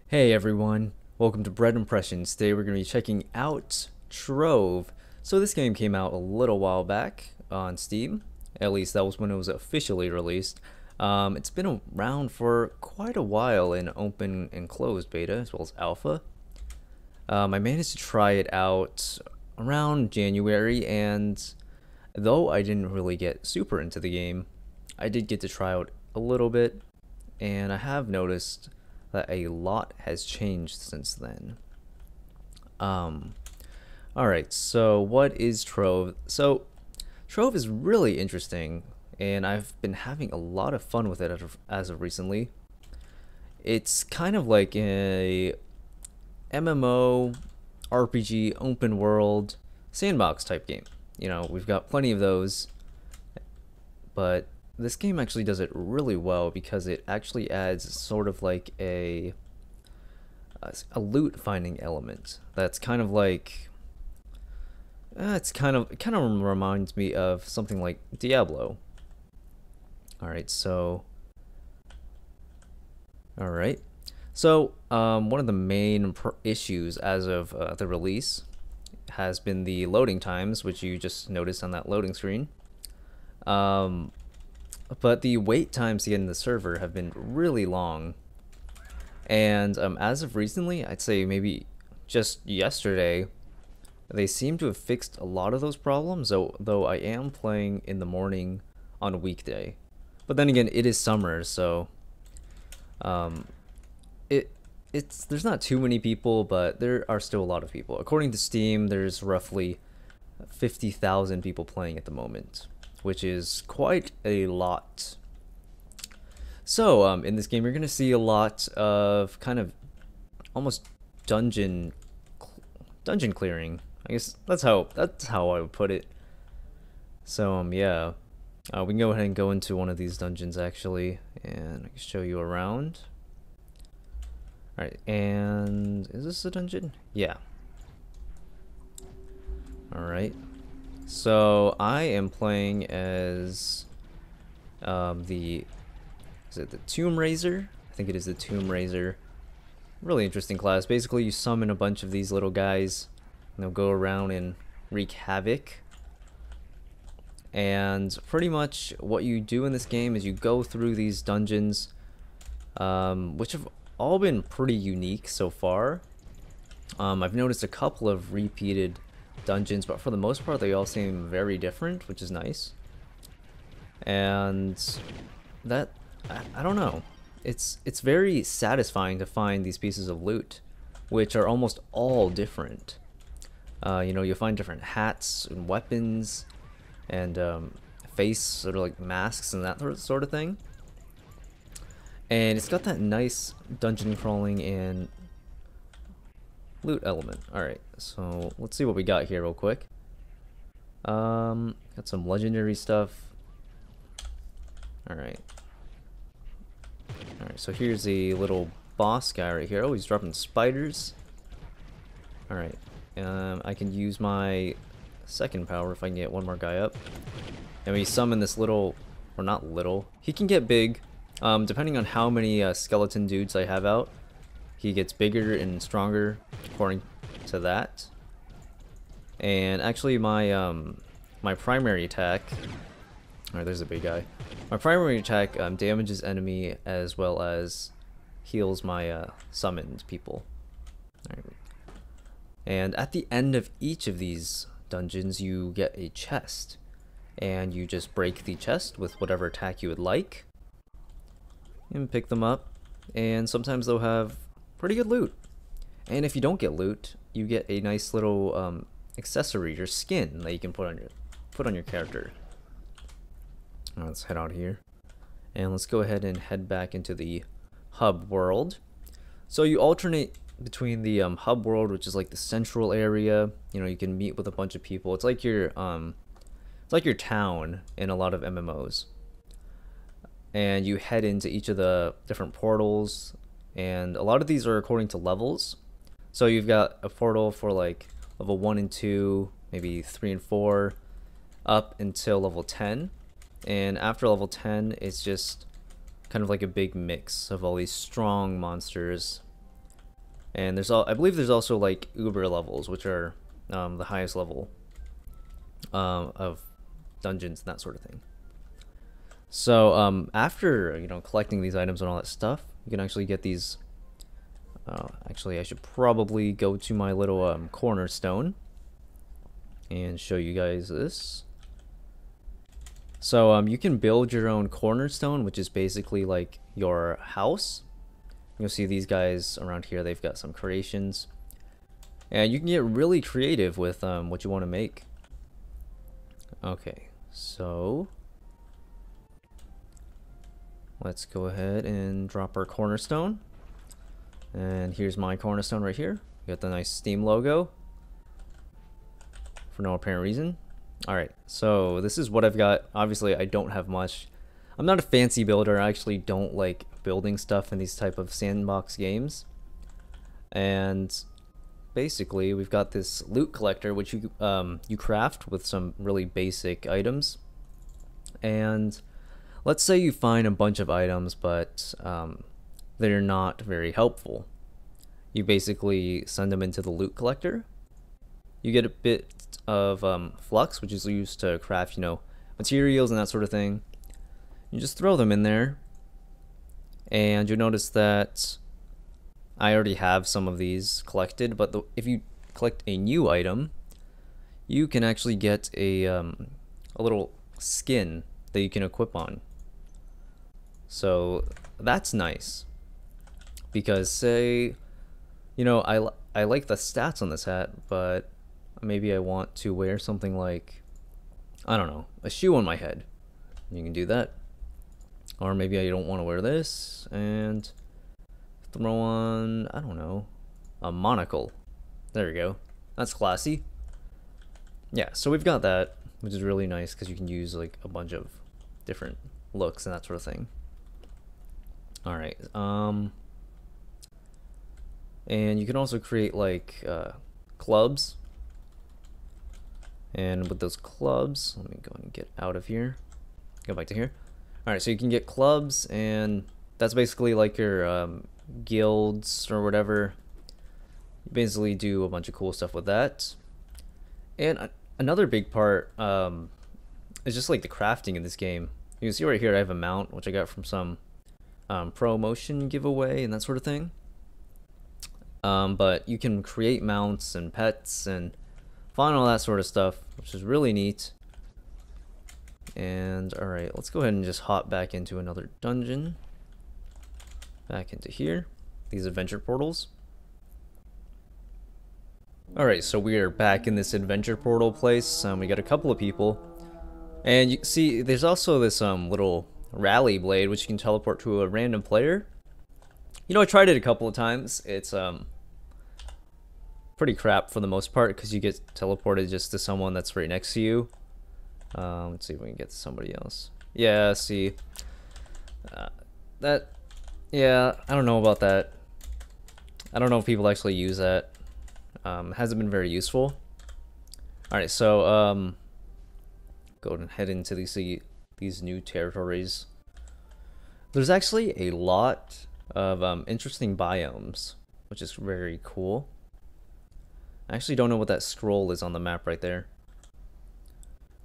Hey everyone, welcome to Bread Impressions. Today we're going to be checking out Trove. So this game came out a little while back on Steam. At least that was when it was officially released. It's been around for quite a while in open and closed beta as well as alpha. I managed to try it out around January, and though I didn't really get super into the game, I did get to try out a little bit, and I have noticed that a lot has changed since then. Alright, so what is Trove? So, Trove is really interesting, and I've been having a lot of fun with it as of recently. It's kind of like a MMORPG open world sandbox type game. You know, we've got plenty of those, but this game actually does it really well because it actually adds sort of like a loot finding element that's kind of like it kind of reminds me of something like Diablo. All right, so one of the main issues as of the release has been the loading times, which you just noticed on that loading screen. But the wait times to get in the server have been really long. And as of recently, I'd say maybe just yesterday, they seem to have fixed a lot of those problems, though I am playing in the morning on a weekday. But then again, it is summer, so there's not too many people, but there are still a lot of people. According to Steam, there's roughly 50,000 people playing at the moment, which is quite a lot. So in this game, you're gonna see a lot of kind of almost dungeon clearing. I guess that's how I would put it. So yeah, we can go ahead and go into one of these dungeons actually, and I can show you around. All right, and is this a dungeon? Yeah. All right. So I am playing as is it the Tomb Raiser? I think it is the Tomb Raiser. Really interesting class. Basically, you summon a bunch of these little guys, and they'll go around and wreak havoc. And pretty much what you do in this game is you go through these dungeons, which have all been pretty unique so far. I've noticed a couple of repeated dungeons, but for the most part they all seem very different, which is nice. And that I don't know, it's very satisfying to find these pieces of loot, which are almost all different. You know, you'll find different hats and weapons and face sort of like masks and that sort of thing. And it's got that nice dungeon crawling and loot element. Alright, so let's see what we got here real quick. Got some legendary stuff. Alright, so here's a little boss guy right here. Oh, he's dropping spiders. Alright, I can use my second power if I can get one more guy up. And we summon this little, or not little, he can get big. Depending on how many skeleton dudes I have out, he gets bigger and stronger according to that. And actually my my primary attack, alright, there's a big guy. My primary attack damages enemy as well as heals my summoned people. Right. And at the end of each of these dungeons, you get a chest. And you just break the chest with whatever attack you would like. And pick them up. And sometimes they'll have pretty good loot. And if you don't get loot, you get a nice little accessory, your skin, that you can put on your character. Let's head out here, and let's go ahead and head back into the hub world. So you alternate between the hub world, which is like the central area. You know, you can meet with a bunch of people. It's like your town in a lot of MMOs. And you head into each of the different portals, and a lot of these are according to levels. So you've got a portal for like level 1 and 2, maybe 3 and 4, up until level 10. And after level 10, it's just kind of like a big mix of all these strong monsters And I believe there's also like Uber levels, which are the highest level of dungeons and that sort of thing. So after collecting these items and all that stuff, you can actually get these. Actually, I should probably go to my little cornerstone and show you guys this. So you can build your own cornerstone, which is basically like your house. You'll see these guys around here, they've got some creations. And you can get really creative with what you want to make. Okay, so let's go ahead and drop our cornerstone. And here's my cornerstone right here. You got the nice Steam logo for no apparent reason. Alright, so this is what I've got. Obviously, I don't have much. I'm not a fancy builder. I actually don't like building stuff in these type of sandbox games. And basically, we've got this loot collector, which you craft with some really basic items. And let's say you find a bunch of items, but they're not very helpful. You basically send them into the loot collector. You get a bit of flux, which is used to craft, materials and that sort of thing. You just throw them in there, and you'll notice that I already have some of these collected. But if you collect a new item, you can actually get a little skin that you can equip on. So that's nice, because say, I like the stats on this hat, but maybe I want to wear something like, I don't know, a shoe on my head. You can do that. Or maybe I don't want to wear this and throw on, I don't know, a monocle. There we go. That's classy. Yeah, so we've got that, which is really nice because you can use like a bunch of different looks and that sort of thing. All right. And you can also create like clubs. And with those clubs, let me go and get out of here. Go back to here. All right, so you can get clubs, and that's basically like your guilds or whatever. You basically do a bunch of cool stuff with that. And another big part is just like the crafting in this game. You can see right here I have a mount, which I got from some promotion giveaway and that sort of thing. But you can create mounts and pets and find all that sort of stuff, which is really neat. And alright, let's go ahead and just hop back into another dungeon. Back into here. These adventure portals. Alright, so we are back in this adventure portal place. We got a couple of people. And you see, there's also this little rally blade, which you can teleport to a random player. I tried it a couple of times. It's pretty crap for the most part, because you get teleported just to someone that's right next to you. Let's see if we can get to somebody else. Yeah, see. Yeah, I don't know about that. I don't know if people actually use that. It hasn't been very useful. Alright, so, go and head into these new territories. There's actually a lot of interesting biomes, which is very cool. I actually don't know what that scroll is on the map right there.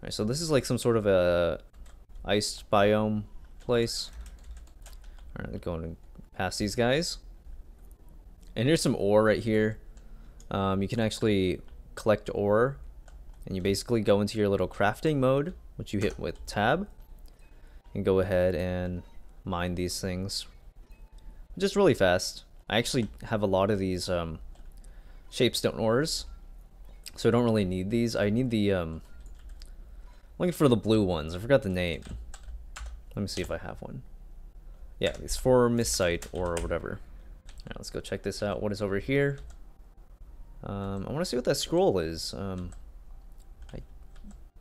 Alright, so this is like some sort of a ice biome place. Alright, going past these guys. And here's some ore right here. You can actually collect ore, and you basically go into your little crafting mode, which you hit with tab, and go ahead and mine these things just really fast. I actually have a lot of these shapestone ores, so I don't really need these. I need the looking for the blue ones. I forgot the name. Let me see if I have one. Yeah, it's for Missite or whatever. Alright, let's go check this out. What is over here? I want to see what that scroll is. I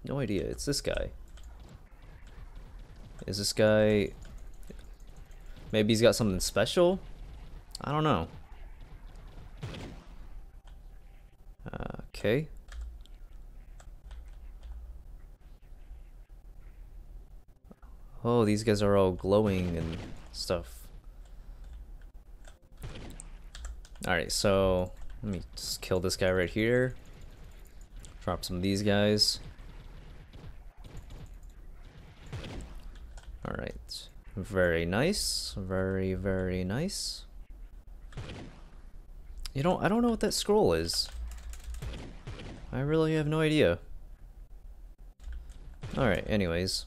no idea. It's this guy. Is this guy? Maybe he's got something special? I don't know. Okay. Oh, these guys are all glowing and stuff. Alright, so let me just kill this guy right here. Drop some of these guys. Alright. Very nice. Very, very nice. You know, I don't know what that scroll is. I really have no idea. Alright, anyways.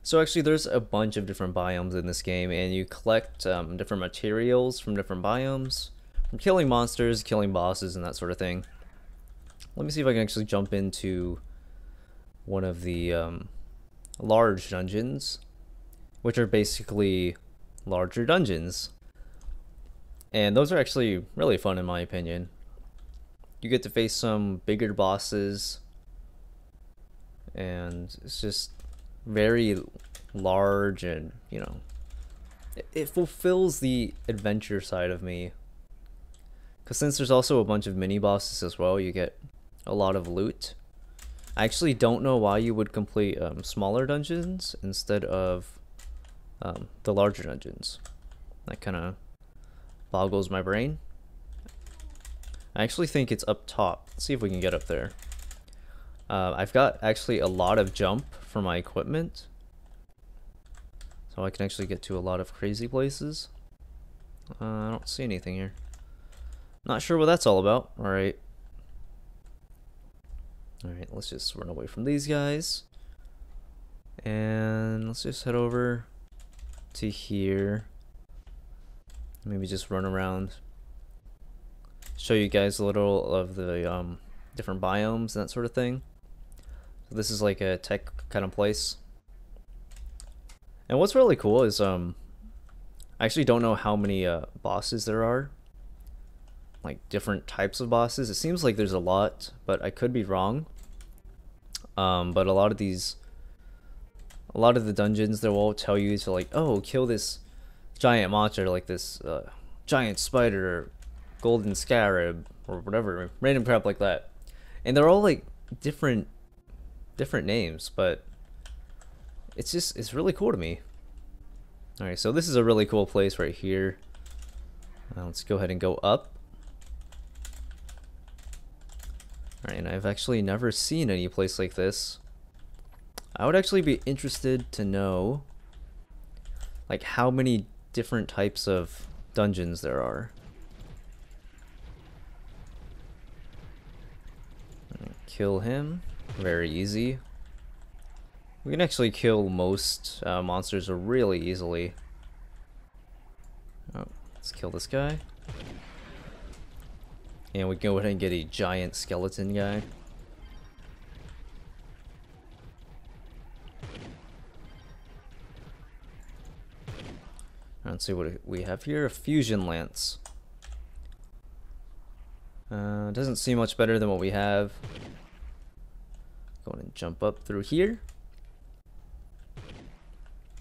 So actually there's a bunch of different biomes in this game, and you collect different materials from different biomes. From killing monsters, killing bosses, and that sort of thing. Let me see if I can actually jump into one of the large dungeons, which are basically larger dungeons. And those are actually really fun in my opinion. You get to face some bigger bosses, and it's just very large, and you know, it fulfills the adventure side of me. Because since there's also a bunch of mini bosses as well, you get a lot of loot. I actually don't know why you would complete smaller dungeons instead of the larger dungeons. That kind of boggles my brain. I actually think it's up top. Let's see if we can get up there. I've got actually a lot of jump for my equipment, so I can actually get to a lot of crazy places. I don't see anything here. Not sure what that's all about. Alright. Alright, let's just run away from these guys. And let's just head over to here. Maybe just run around. Show you guys a little of the different biomes and that sort of thing. So this is like a tech kind of place. And what's really cool is I actually don't know how many bosses there are. Like different types of bosses. It seems like there's a lot, but I could be wrong. But a lot of the dungeons, they will tell you to like, oh, kill this giant monster, like this giant spider, or golden scarab, or whatever, random crap like that. And they're all like different names, but it's really cool to me. Alright, so this is a really cool place right here. Let's go ahead and go up. Alright, and I've actually never seen any place like this. I would actually be interested to know like how many different types of dungeons there are. Kill him. Very easy. We can actually kill most monsters really easily. Oh, let's kill this guy. And we can go ahead and get a giant skeleton guy. Let's see what we have here. A fusion lance. Doesn't seem much better than what we have. Go ahead and jump up through here.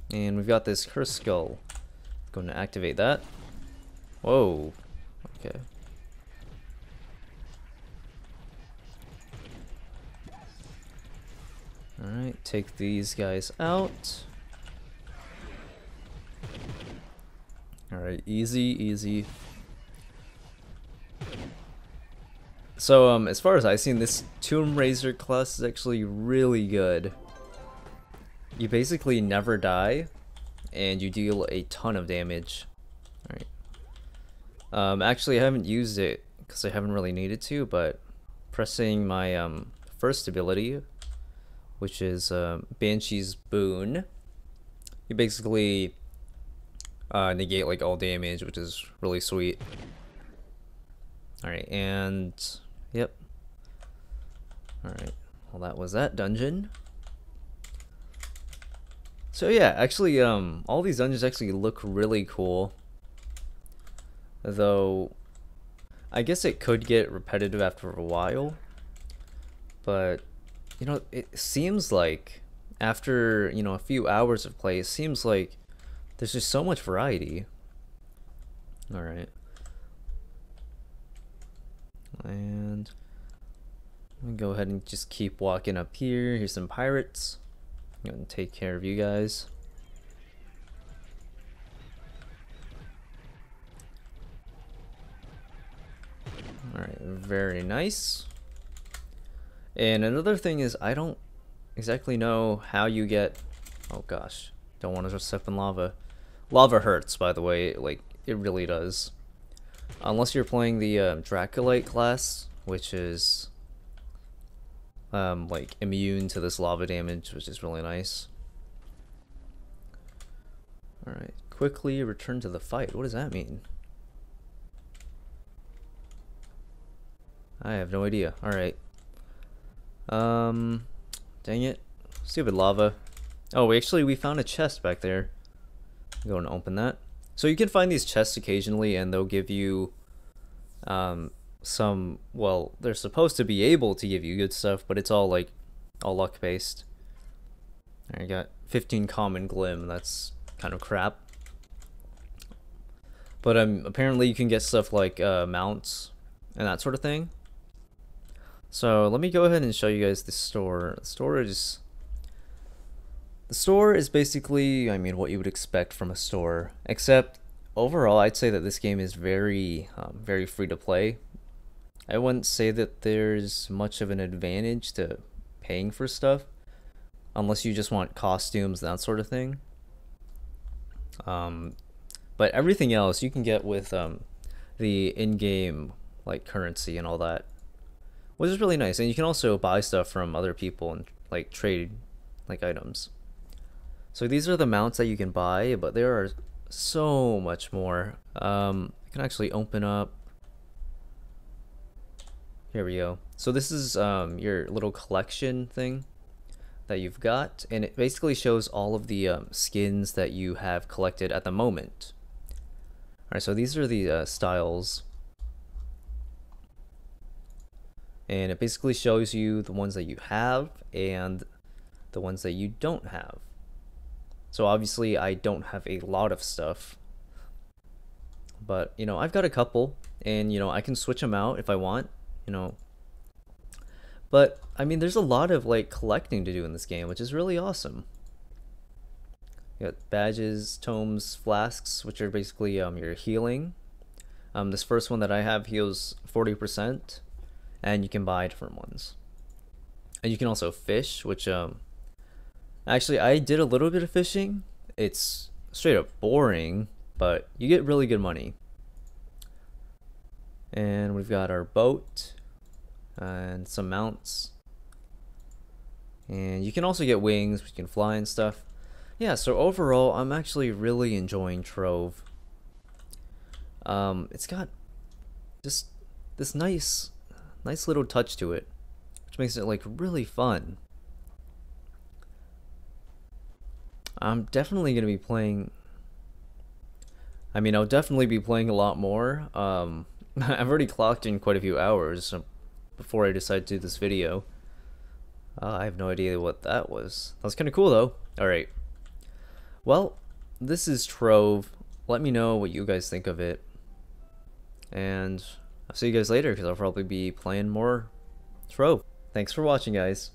And we've got this curse skull. Going to activate that. Whoa. Okay. Alright, take these guys out. Alright, easy, easy. So, as far as I've seen, this Tomb Raiser class is actually really good. You basically never die, and you deal a ton of damage. Alright. Actually, I haven't used it, because I haven't really needed to, but pressing my first ability, which is Banshee's Boon, you basically negate like all damage, which is really sweet. Alright, and yep. Alright, well that was that dungeon. So yeah, actually all these dungeons actually look really cool. Though I guess it could get repetitive after a while. But you know, it seems like after, you know, a few hours of play, it seems like there's just so much variety. Alright. And I'm gonna go ahead and just keep walking up here. Here's some pirates. I'm gonna take care of you guys. Alright, very nice. And another thing is, I don't exactly know how you get... Oh gosh, don't want to just step in lava. Lava hurts, by the way, like, it really does. Unless you're playing the Draculite class, which is like immune to this lava damage, which is really nice. Alright, quickly return to the fight. What does that mean? I have no idea. Alright. Dang it. Stupid lava. Oh, we found a chest back there. Go and open that. So you can find these chests occasionally, and they'll give you some, well, they're supposed to be able to give you good stuff, but it's all like all luck based. I got 15 common glim. That's kind of crap. But apparently you can get stuff like mounts and that sort of thing. So let me go ahead and show you guys the store. The store is basically, I mean, what you would expect from a store, except overall I'd say that this game is very very free to play. I wouldn't say that there's much of an advantage to paying for stuff unless you just want costumes and that sort of thing. But everything else you can get with the in-game like currency and all that, which is really nice. And you can also buy stuff from other people and like trade like items. So these are the mounts that you can buy, but there are so much more. I can actually open up. Here we go. So this is your little collection thing that you've got, and it basically shows all of the skins that you have collected at the moment. Alright, so these are the styles. And it basically shows you the ones that you have and the ones that you don't have. So obviously I don't have a lot of stuff, but you know, I've got a couple, and you know, I can switch them out if I want, you know. But I mean, there's a lot of like collecting to do in this game, which is really awesome. You got badges, tomes, flasks, which are basically your healing. This first one that I have heals 40%, and you can buy different ones. And you can also fish, which actually I did a little bit of fishing. It's straight up boring, but you get really good money. And we've got our boat and some mounts. And you can also get wings, you can fly and stuff. Yeah, so overall, I'm actually really enjoying Trove. It's got just this nice little touch to it, which makes it like really fun. I'm definitely gonna be playing. I mean, I'll definitely be playing a lot more. I've already clocked in quite a few hours before I decided to do this video. I have no idea what that was. That was kind of cool though. All right. Well, this is Trove. Let me know what you guys think of it, and I'll see you guys later because I'll probably be playing more Trove. Thanks for watching, guys.